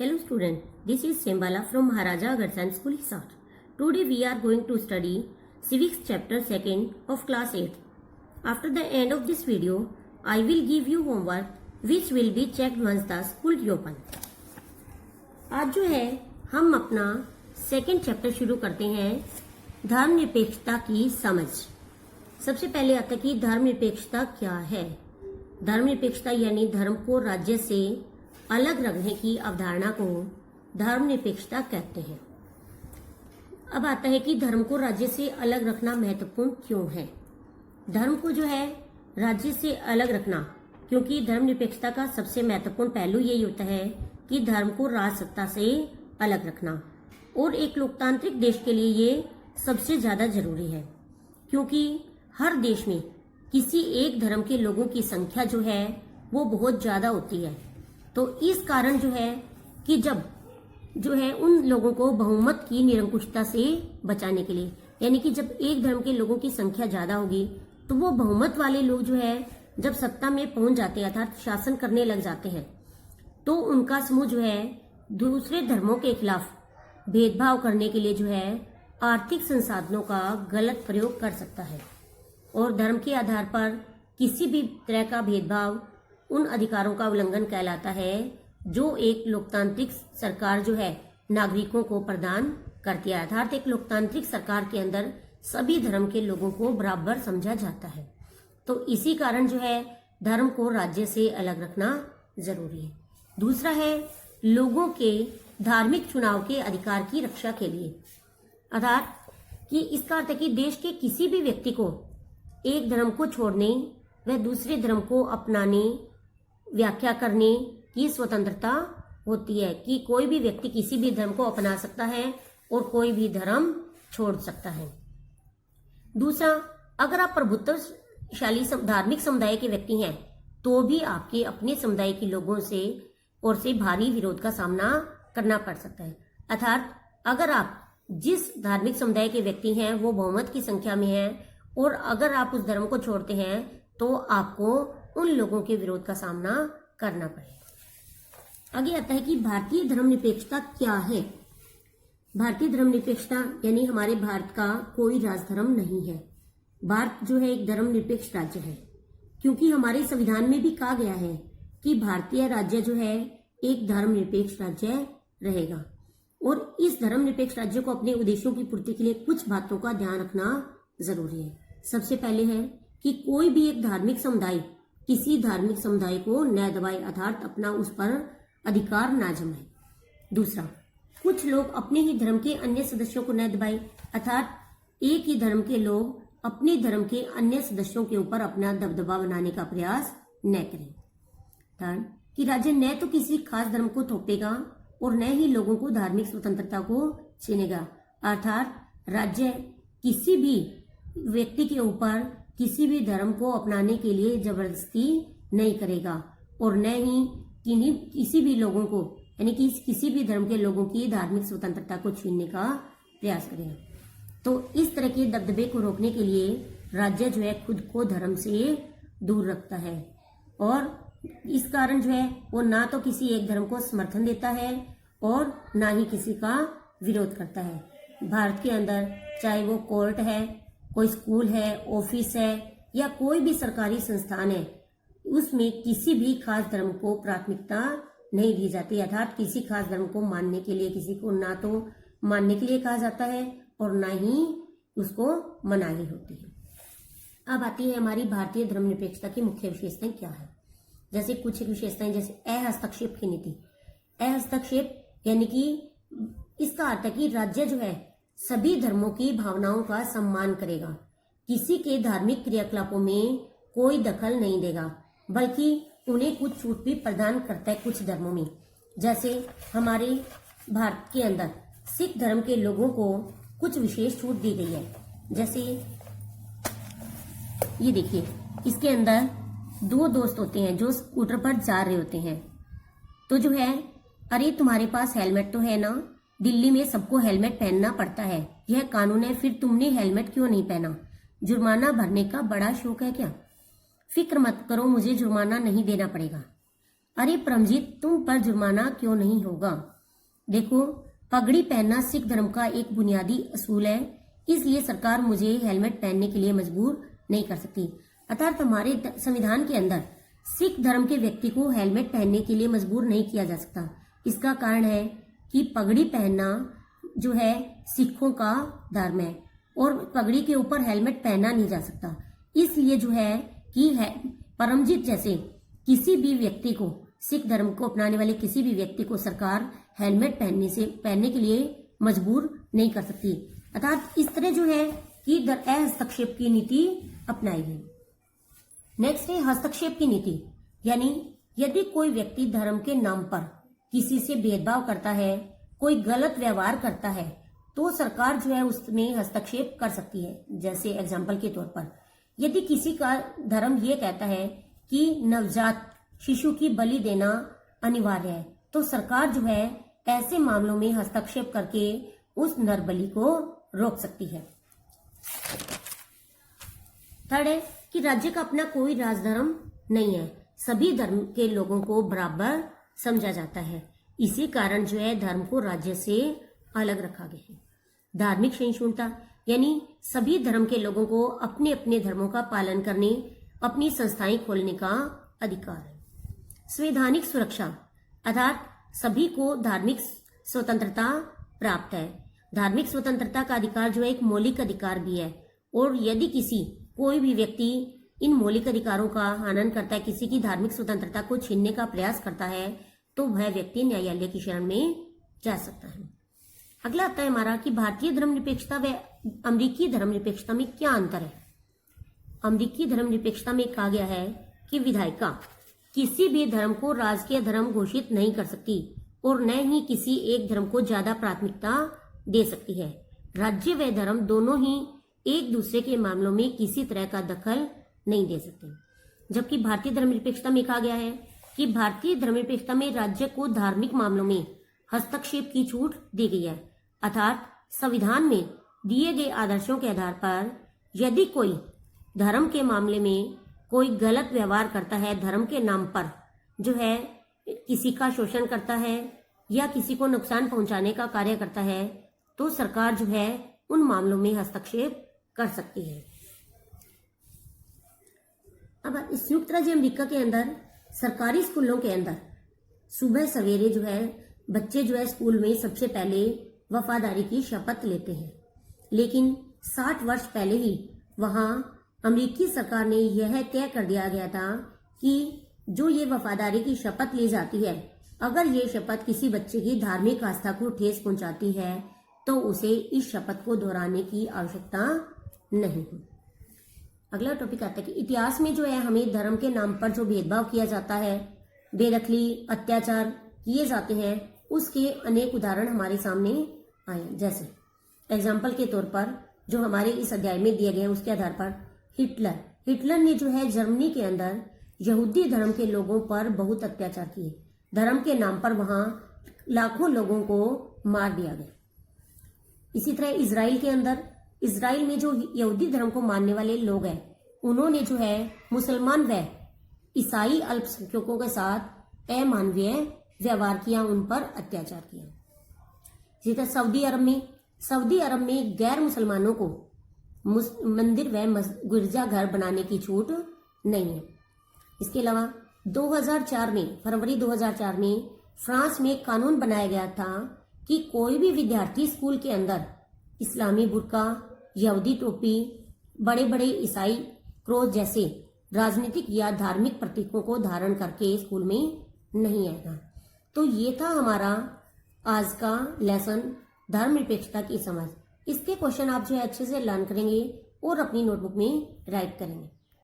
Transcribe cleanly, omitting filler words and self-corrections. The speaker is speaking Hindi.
Hello student, this is Sembala from Maharaja Agarsan School Hisar. Today we are going to study Civics chapter 2nd of class 8. After the end of this video, I will give you homework which will be checked once the school reopen. आज जो है हम अपना सेकेंड चैप्टर शुरू करते हैं धर्मनिरपेक्षता की समझ। सबसे पहले आता है कि धर्मनिरपेक्षता क्या है। धर्मनिरपेक्षता यानी धर्म को राज्य से अलग रखने की अवधारणा को धर्मनिरपेक्षता कहते हैं। अब आता है कि धर्म को राज्य से अलग रखना महत्वपूर्ण क्यों है। धर्म को जो है राज्य से अलग रखना, क्योंकि धर्मनिरपेक्षता का सबसे महत्वपूर्ण पहलू यही होता है कि धर्म को राज सत्ता से अलग रखना, और एक लोकतांत्रिक देश के लिए ये सबसे ज्यादा जरूरी है, क्योंकि हर देश में किसी एक धर्म के लोगों की संख्या जो है वो बहुत ज्यादा होती है। तो इस कारण जो है कि जब जो है उन लोगों को बहुमत की निरंकुशता से बचाने के लिए, यानी कि जब एक धर्म के लोगों की संख्या ज्यादा होगी तो वो बहुमत वाले लोग जो है जब सत्ता में पहुंच जाते हैं अर्थात शासन करने लग जाते हैं, तो उनका समूह जो है दूसरे धर्मों के खिलाफ भेदभाव करने के लिए जो है आर्थिक संसाधनों का गलत प्रयोग कर सकता है, और धर्म के आधार पर किसी भी तरह का भेदभाव उन अधिकारों का उल्लंघन कहलाता है जो एक लोकतांत्रिक सरकार जो है नागरिकों को प्रदान करती है। अर्थात एक लोकतांत्रिक सरकार के अंदर सभी धर्म के लोगों को बराबर समझा जाता है। तो इसी कारण जो है धर्म को राज्य से अलग रखना जरूरी है। दूसरा है लोगों के धार्मिक चुनाव के अधिकार की रक्षा के लिए, अर्थात कि इसका अर्थ है कि देश के किसी भी व्यक्ति को एक धर्म को छोड़ने व दूसरे धर्म को अपनाने, व्याख्या करने की स्वतंत्रता होती है, कि कोई भी व्यक्ति किसी भी धर्म को अपना सकता है और कोई भी धर्म छोड़ सकता है। दूसरा, अगर आप प्रभुत्वशाली धार्मिक समुदाय के व्यक्ति हैं तो भी आपके अपने समुदाय के लोगों से और से भारी विरोध का सामना करना पड़ सकता है। अर्थात अगर आप जिस धार्मिक समुदाय के व्यक्ति हैं वो बहुमत की संख्या में है और अगर आप उस धर्म को छोड़ते हैं तो आपको उन लोगों के विरोध का सामना करना पड़ेगा। आगे आता है कि भारतीय धर्मनिरपेक्षता क्या है। भारतीय धर्मनिरपेक्षता यानी हमारे भारत का कोई राजधर्म नहीं है। भारत जो है एक धर्मनिरपेक्ष राज्य है, क्योंकि हमारे संविधान में भी कहा गया है कि भारतीय राज्य जो है एक धर्मनिरपेक्ष राज्य रहेगा, और इस धर्मनिरपेक्ष राज्य को अपने उद्देश्यों की पूर्ति के लिए कुछ बातों का ध्यान रखना जरूरी है। सबसे पहले है कि कोई भी एक धार्मिक समुदाय किसी धार्मिक समुदाय को न दबाए, अर्थात अपना उस पर अधिकार ना जमाए। दूसरा, कुछ लोग अपने ही धर्म के अन्य सदस्यों को न दबाए, अर्थात एक ही धर्म के लोग अपने धर्म के अन्य सदस्यों के ऊपर अपना दबदबा बनाने का प्रयास न करें। थर्ड, कि राज्य न तो किसी खास धर्म को थोपेगा और न ही लोगों को धार्मिक स्वतंत्रता को छीनेगा, अर्थात राज्य किसी भी व्यक्ति के ऊपर किसी भी धर्म को अपनाने के लिए जबरदस्ती नहीं करेगा और न ही किसी भी लोगों को यानी कि किसी भी धर्म के लोगों की धार्मिक स्वतंत्रता को छीनने का प्रयास करेगा। तो इस तरह के दबदबे को रोकने के लिए राज्य जो है खुद को धर्म से दूर रखता है, और इस कारण जो है वो ना तो किसी एक धर्म को समर्थन देता है और ना ही किसी का विरोध करता है। भारत के अंदर चाहे वो कोर्ट है, कोई स्कूल है, ऑफिस है या कोई भी सरकारी संस्थान है, उसमें किसी भी खास धर्म को प्राथमिकता नहीं दी जाती, अर्थात किसी खास धर्म को मानने के लिए किसी को ना तो मानने के लिए कहा जाता है और ना ही उसको मनाही होती है। अब आती है हमारी भारतीय धर्मनिरपेक्षता की मुख्य विशेषताएं क्या है। जैसे कुछ विशेषताएं, जैसे अहस्तक्षेप की नीति। अहस्तक्षेप यानी कि इसका अर्थ है कि राज्य जो है सभी धर्मों की भावनाओं का सम्मान करेगा, किसी के धार्मिक क्रियाकलापों में कोई दखल नहीं देगा, बल्कि उन्हें कुछ छूट भी प्रदान करता है कुछ धर्मों में। जैसे हमारे भारत के अंदर सिख धर्म के लोगों को कुछ विशेष छूट दी गई है। जैसे ये देखिए, इसके अंदर दो दोस्त होते हैं जो स्कूटर पर जा रहे होते हैं, तो जो है अरे तुम्हारे पास हेलमेट तो है ना, दिल्ली में सबको हेलमेट पहनना पड़ता है, यह कानून है, फिर तुमने हेलमेट क्यों नहीं पहना? जुर्माना भरने का बड़ा शौक है क्या? फिक्र मत करो, मुझे जुर्माना नहीं देना पड़ेगा। अरे परमजीत, तुम पर जुर्माना क्यों नहीं होगा? देखो, पगड़ी पहनना सिख धर्म का एक बुनियादी असूल है, इसलिए सरकार मुझे हेलमेट पहनने के लिए मजबूर नहीं कर सकती। अर्थात हमारे संविधान के अंदर सिख धर्म के व्यक्ति को हेलमेट पहनने के लिए मजबूर नहीं किया जा सकता। इसका कारण है कि पगड़ी पहनना जो है सिखों का धर्म है और पगड़ी के ऊपर हेलमेट पहना नहीं जा सकता। इसलिए जो है कि परमजीत जैसे किसी भी व्यक्ति को, सिख धर्म को अपनाने वाले किसी भी व्यक्ति को सरकार हेलमेट पहनने के लिए मजबूर नहीं कर सकती। अर्थात इस तरह जो है कि हस्तक्षेप की नीति अपनाई गई। नेक्स्ट है हस्तक्षेप की नीति, यानी यदि कोई व्यक्ति धर्म के नाम पर किसी से भेदभाव करता है, कोई गलत व्यवहार करता है, तो सरकार जो है उसमें हस्तक्षेप कर सकती है। जैसे एग्जाम्पल के तौर पर यदि किसी का धर्म ये कहता है कि नवजात शिशु की बलि देना अनिवार्य है, तो सरकार जो है ऐसे मामलों में हस्तक्षेप करके उस नरबलि को रोक सकती है। थर्ड है कि राज्य का अपना कोई राजधर्म नहीं है, सभी धर्म के लोगों को बराबर समझा जाता है। इसी कारण जो है धर्म को राज्य से अलग रखा गया है। धार्मिक सहिष्णुता, यानी सभी धर्म के लोगों को अपने अपने धर्मों का पालन करने, अपनी संस्थाएं खोलने का अधिकार है। संवैधानिक सुरक्षा, अर्थात सभी को धार्मिक स्वतंत्रता प्राप्त है। धार्मिक स्वतंत्रता का अधिकार जो है एक मौलिक अधिकार भी है, और यदि कोई भी व्यक्ति इन मौलिक अधिकारों का हनन करता है, किसी की धार्मिक स्वतंत्रता को छीनने का प्रयास करता है, तो वह व्यक्ति न्यायालय की शरण में जा सकता है। अगला आता है हमारा कि भारतीय धर्मनिरपेक्षता व अमेरिकी धर्मनिरपेक्षता में क्या अंतर है। अमेरिकी धर्मनिरपेक्षता में कहा गया है कि विधायिका किसी भी धर्म को राजकीय धर्म घोषित नहीं कर सकती और न ही किसी एक धर्म को ज्यादा प्राथमिकता दे सकती है। राज्य व धर्म दोनों ही एक दूसरे के मामलों में किसी तरह का दखल नहीं दे सकते। जबकि भारतीय धर्मनिरपेक्षता में कहा गया है कि भारतीय धर्मनिरपेक्षता में राज्य को धार्मिक मामलों में हस्तक्षेप की छूट दी गई है। अर्थात संविधान में दिए गए आदर्शों के आधार पर यदि कोई धर्म के मामले में कोई गलत व्यवहार करता है, धर्म के नाम पर जो है किसी का शोषण करता है या किसी को नुकसान पहुंचाने का कार्य करता है, तो सरकार जो है उन मामलों में हस्तक्षेप कर सकती है। अब संयुक्त राज्य अमेरिका के अंदर सरकारी स्कूलों के अंदर सुबह सवेरे जो है बच्चे जो है स्कूल में सबसे पहले वफादारी की शपथ लेते हैं, लेकिन 60 वर्ष पहले ही वहां अमेरिकी सरकार ने यह तय कर दिया गया था कि जो ये वफादारी की शपथ ली जाती है, अगर ये शपथ किसी बच्चे की धार्मिक आस्था को ठेस पहुंचाती है तो उसे इस शपथ को दोहराने की आवश्यकता नहीं है। अगला टॉपिक आता है कि इतिहास में जो है हमें धर्म के नाम पर जो भेदभाव किया जाता है, बेदखली, अत्याचार किए जाते हैं, उसके अनेक उदाहरण हमारे सामने आए। जैसे एग्जाम्पल के तौर पर जो हमारे इस अध्याय में दिए गए उसके आधार पर हिटलर ने जो है जर्मनी के अंदर यहूदी धर्म के लोगों पर बहुत अत्याचार किए। धर्म के नाम पर वहां लाखों लोगों को मार दिया गया। इसी तरह इजराइल में जो यहूदी धर्म को मानने वाले लोग हैं, उन्होंने जो है मुसलमान व ईसाई अल्पसंख्यकों के साथ अमानवीय व्यवहार किया, उन पर अत्याचार किया। इसी तरह सऊदी अरब में गैर मुसलमानों को मंदिर व गिरजाघर बनाने की छूट नहीं है। इसके अलावा फरवरी 2004 में फ्रांस में एक कानून बनाया गया था कि कोई भी विद्यार्थी स्कूल के अंदर इस्लामी बुर्का, यहूदी टोपी, बड़े बड़े ईसाई क्रोस जैसे राजनीतिक या धार्मिक प्रतीकों को धारण करके स्कूल में नहीं आएगा। तो ये था हमारा आज का लेसन, धर्मनिरपेक्षता की समझ। इसके क्वेश्चन आप जो है अच्छे से लर्न करेंगे और अपनी नोटबुक में राइट करेंगे।